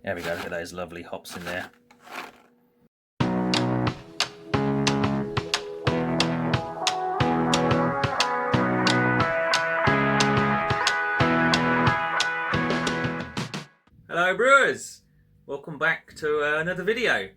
There we go, look at those lovely hops in there. Hello brewers, welcome back to another video.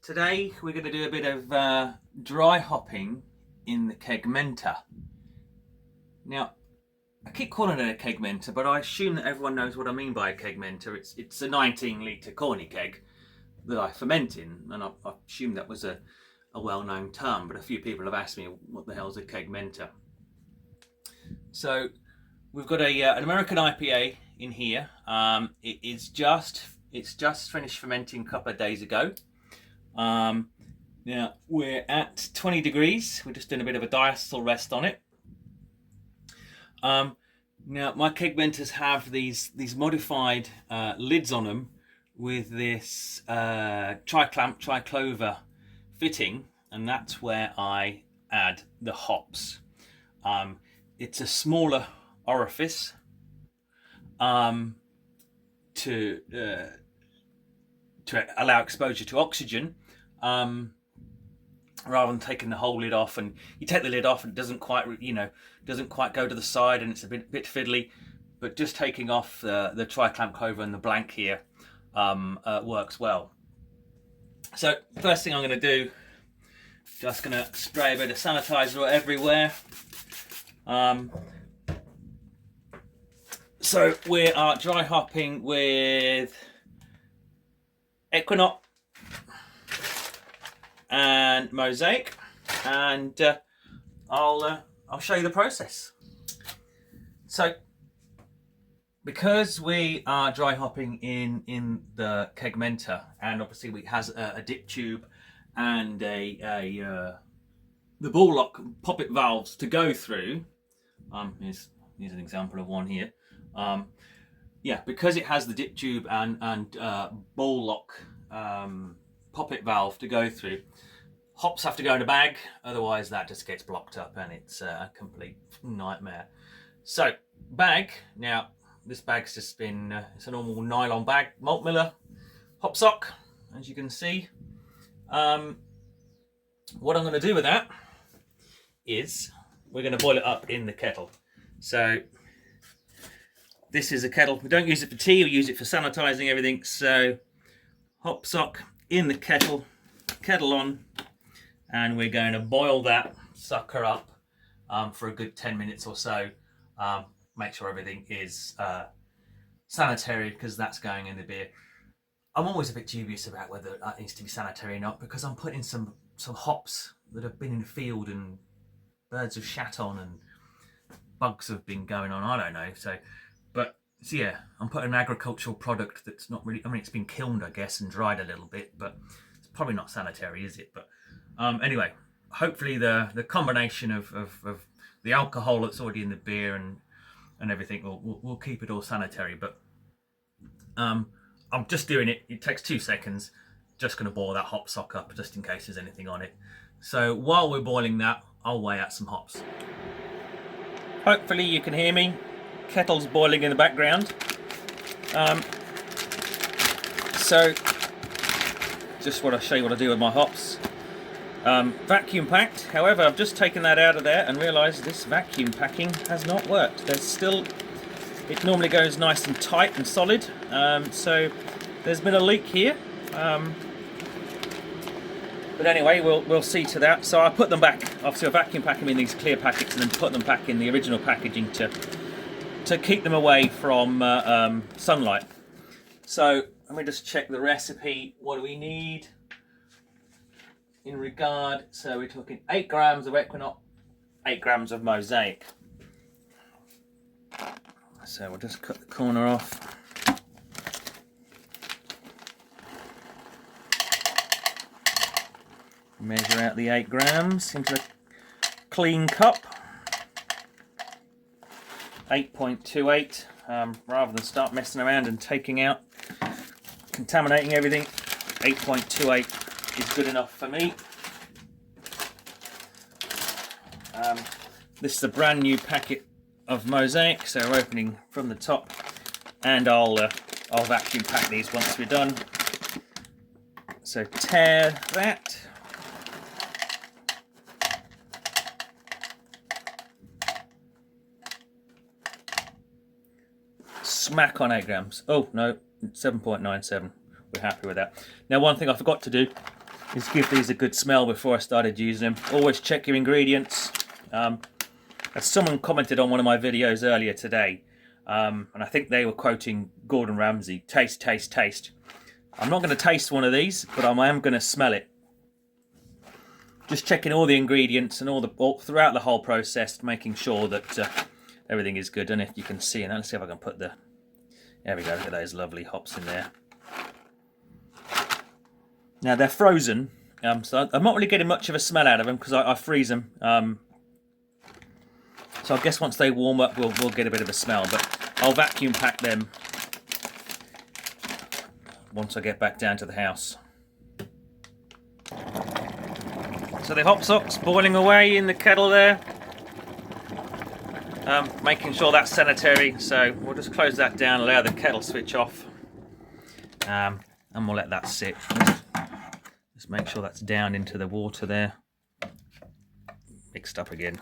Today we're going to do a bit of dry hopping in the kegmenter. Now, I keep calling it a kegmenter, but I assume that everyone knows what I mean by a kegmenter. It's a 19-litre corny keg that I ferment in, and I assume that was a well-known term, but a few people have asked me what the hell's a kegmenter. So we've got an American IPA in here. It's just finished fermenting a couple of days ago. Now we're at 20 degrees. We're just doing a bit of a diacetyl rest on it. Now my kegmenters have these modified lids on them with this tri-clamp, tri-clover fitting, and that's where I add the hops. It's a smaller orifice to allow exposure to oxygen, rather than taking the whole lid off. And you take the lid off and it doesn't quite go to the side, and it's a bit fiddly. But just taking off the tri-clamp clover and the blank here works well. So first thing I'm going to do, just going to spray a bit of sanitizer everywhere. So we are dry hopping with Equinox and Mosaic, and I'll show you the process. So because we are dry hopping in the kegmenter, and obviously it has a dip tube and the ball lock poppet valves to go through. Here's an example of one here. Yeah, because it has the dip tube and ball lock poppet valve to go through, hops have to go in a bag, otherwise that just gets blocked up and it's a complete nightmare. So bag, now this bag's just been it's a normal nylon bag, malt miller, hop sock, as you can see. What I'm going to do with that is we're going to boil it up in the kettle. So this is a kettle. We don't use it for tea, we use it for sanitizing everything. So hop sock in the kettle, kettle on, and we're going to boil that sucker up for a good 10 minutes or so. Make sure everything is sanitary, because that's going in the beer. I'm always a bit dubious about whether that needs to be sanitary or not, because I'm putting some hops that have been in the field and birds have shat on and bugs have been going on, I don't know. So yeah, I'm putting an agricultural product that's not really, I mean, it's been kilned, I guess, and dried a little bit, but it's probably not sanitary, is it? But anyway, hopefully the combination of the alcohol that's already in the beer and everything will keep it all sanitary. But I'm just doing it. It takes 2 seconds. Just going to boil that hop sock up just in case there's anything on it. So while we're boiling that, I'll weigh out some hops. Hopefully you can hear me. Kettle's boiling in the background. So just want to show you what I do with my hops. Vacuum packed. However, I've just taken that out of there and realised this vacuum packing has not worked. There's still, it normally goes nice and tight and solid. So there's been a leak here. But anyway, we'll see to that. So I put them back. Obviously, I vacuum pack them in these clear packets and then put them back in the original packaging to keep them away from sunlight. So let me just check the recipe. What do we need in regard? So we're talking 8 grams of Equinox, 8 grams of Mosaic. So we'll just cut the corner off. Measure out the 8 grams into a clean cup. 8.28, rather than start messing around and taking out, contaminating everything. 8.28 is good enough for me. This is a brand new packet of Mosaic, so we're opening from the top, and I'll I'll vacuum pack these once we're done. So tear that. Smack on 8 grams. Oh no, 7.97. We're happy with that. Now, one thing I forgot to do is give these a good smell before I started using them. Always check your ingredients. As someone commented on one of my videos earlier today, and I think they were quoting Gordon Ramsay, taste, taste, taste. I'm not going to taste one of these, but I am going to smell it. Just checking all the ingredients and all throughout the whole process, making sure that everything is good. And if you can see, and let's see if I can put the, there we go, look at those lovely hops in there. Now they're frozen, so I'm not really getting much of a smell out of them because I freeze them. So I guess once they warm up, we'll get a bit of a smell. But I'll vacuum pack them once I get back down to the house. So the hop sock's boiling away in the kettle there. Making sure that's sanitary. So we'll just close that down, allow the kettle switch off, and we'll let that sit. Just make sure that's down into the water there. Mixed up again.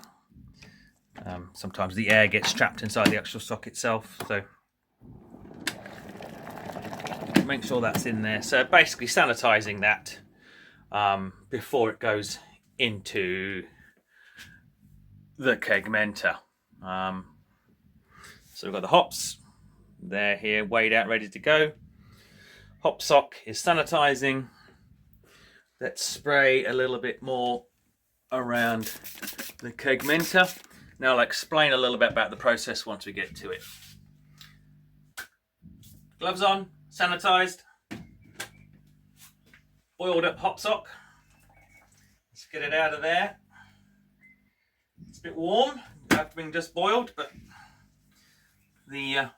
Sometimes the air gets trapped inside the actual sock itself, so make sure that's in there. So basically sanitizing that before it goes into the kegmenter. So we've got the hops, they're here, weighed out, ready to go. Hop sock is sanitizing. Let's spray a little bit more around the kegmenter. Now I'll explain a little bit about the process once we get to it. Gloves on, sanitized, boiled up hop sock. Let's get it out of there. It's a bit warm after being just boiled, but the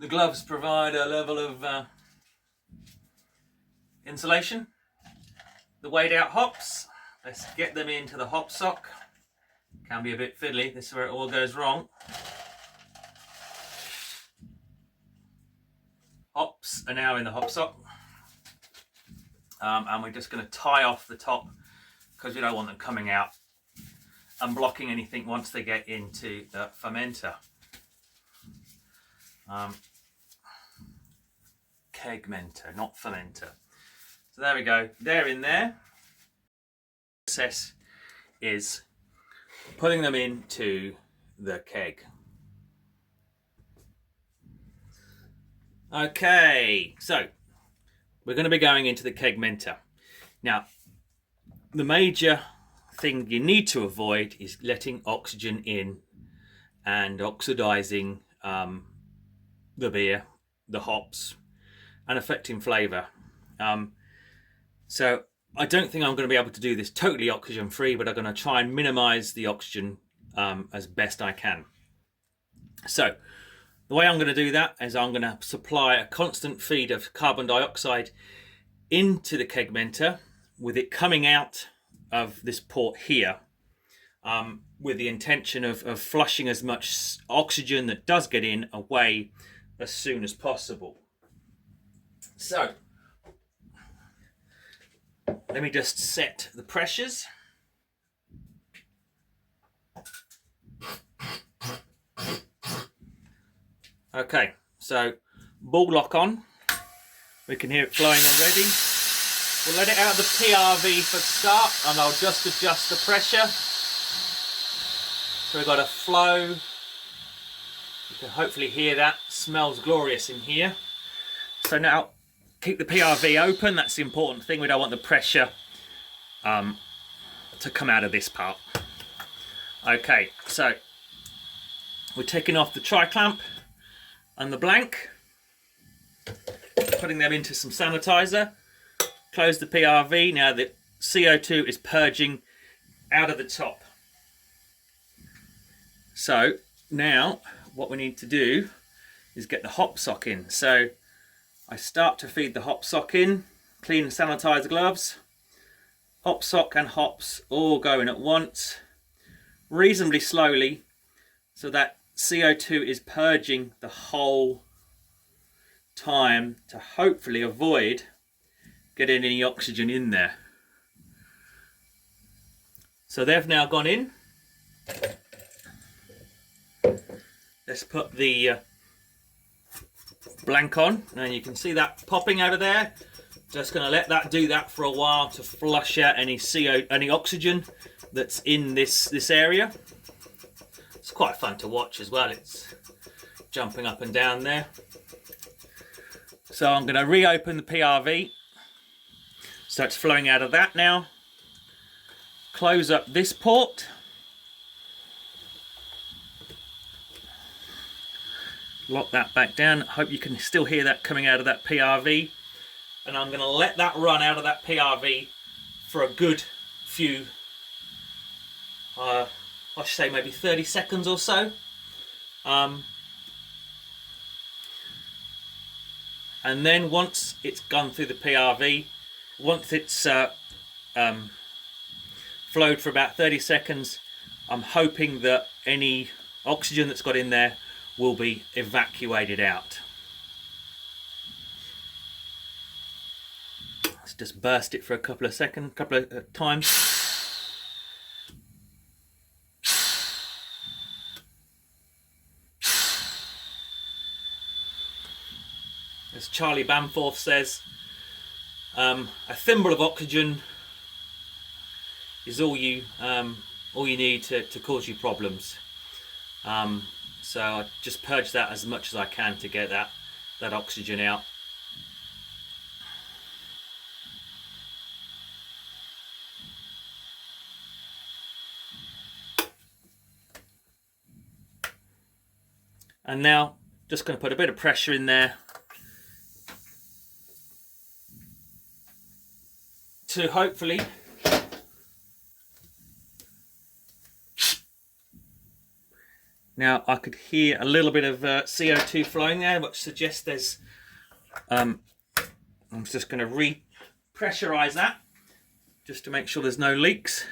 gloves provide a level of insulation. The weighed out hops, let's get them into the hop sock. Can be a bit fiddly, this is where it all goes wrong. Hops are now in the hop sock. And we're just going to tie off the top because we don't want them coming out and blocking anything once they get into the fermenter. Kegmenter, not fermenter. So there we go, they're in there. The process is putting them into the keg. Okay, so we're going to be going into the kegmenter. Now, the major thing you need to avoid is letting oxygen in and oxidizing the beer, the hops, and affecting flavour. So I don't think I'm going to be able to do this totally oxygen free, but I'm going to try and minimise the oxygen as best I can. So the way I'm going to do that is I'm going to supply a constant feed of carbon dioxide into the kegmenter, with it coming out of this port here, with the intention of flushing as much oxygen that does get in away as soon as possible. So let me just set the pressures. Okay, so ball lock on. We can hear it flowing already. We'll let it out of the PRV for start, and I'll just adjust the pressure. So we've got a flow. You can hopefully hear that. Smells glorious in here. So now keep the PRV open. That's the important thing. We don't want the pressure to come out of this part. Okay, so we're taking off the tri-clamp and the blank, putting them into some sanitizer. Close the PRV. Now the CO2 is purging out of the top. So now what we need to do is get the hop sock in. So I start to feed the hop sock in, clean and sanitize the gloves. Hop sock and hops all going at once, reasonably slowly, so that CO2 is purging the whole time to hopefully avoid getting any oxygen in there. So they've now gone in. Let's put the blank on, and you can see that popping out of there. Just going to let that do that for a while to flush out any any oxygen that's in this area. It's quite fun to watch as well. It's jumping up and down there. So I'm going to reopen the PRV. So it's flowing out of that now. Close up this port. Lock that back down. Hope you can still hear that coming out of that PRV. And I'm going to let that run out of that PRV for a good few, I should say maybe 30 seconds or so. And then once it's gone through the PRV, once it's flowed for about 30 seconds, I'm hoping that any oxygen that's got in there will be evacuated out. Let's just burst it for a couple of times. As Charlie Bamforth says, a thimble of oxygen is all you need to cause you problems. So I just purge that as much as I can to get that oxygen out. And now just going to put a bit of pressure in there to hopefully now I could hear a little bit of CO2 flowing there, which suggests there's I'm just going to re-pressurize that just to make sure there's no leaks.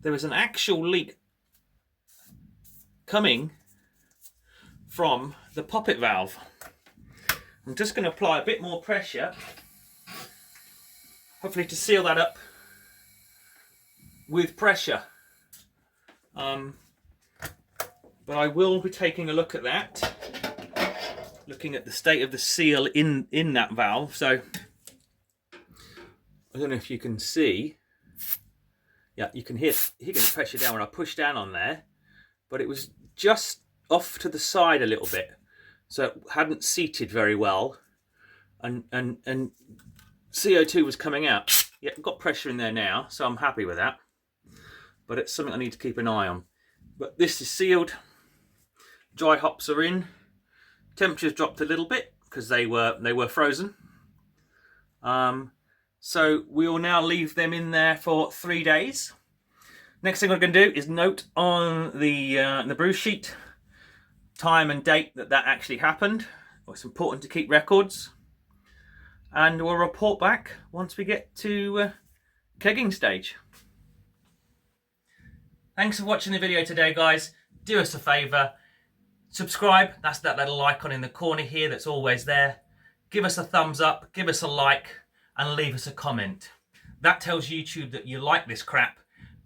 There was an actual leak coming from the poppet valve. I'm just going to apply a bit more pressure, hopefully to seal that up with pressure. But I will be taking a look at that, looking at the state of the seal in that valve. So I don't know if you can see. Yeah, you can hear the pressure down when I push down on there, but it was just off to the side a little bit, so it hadn't seated very well, and CO2 was coming out. Yeah, I've got pressure in there now, so I'm happy with that, but it's something I need to keep an eye on. But this is sealed, dry hops are in, temperature's dropped a little bit because they were frozen. So we will now leave them in there for 3 days. Next thing we're going to do is note on the brew sheet time and date that actually happened. It's important to keep records. And we'll report back once we get to kegging stage. Thanks for watching the video today, guys. Do us a favour. Subscribe. That's that little icon in the corner here that's always there. Give us a thumbs up. Give us a like. And leave us a comment. That tells YouTube that you like this crap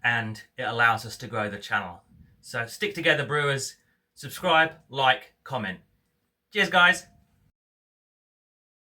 and it allows us to grow the channel. So stick together, brewers. Subscribe, like, comment. Cheers, guys.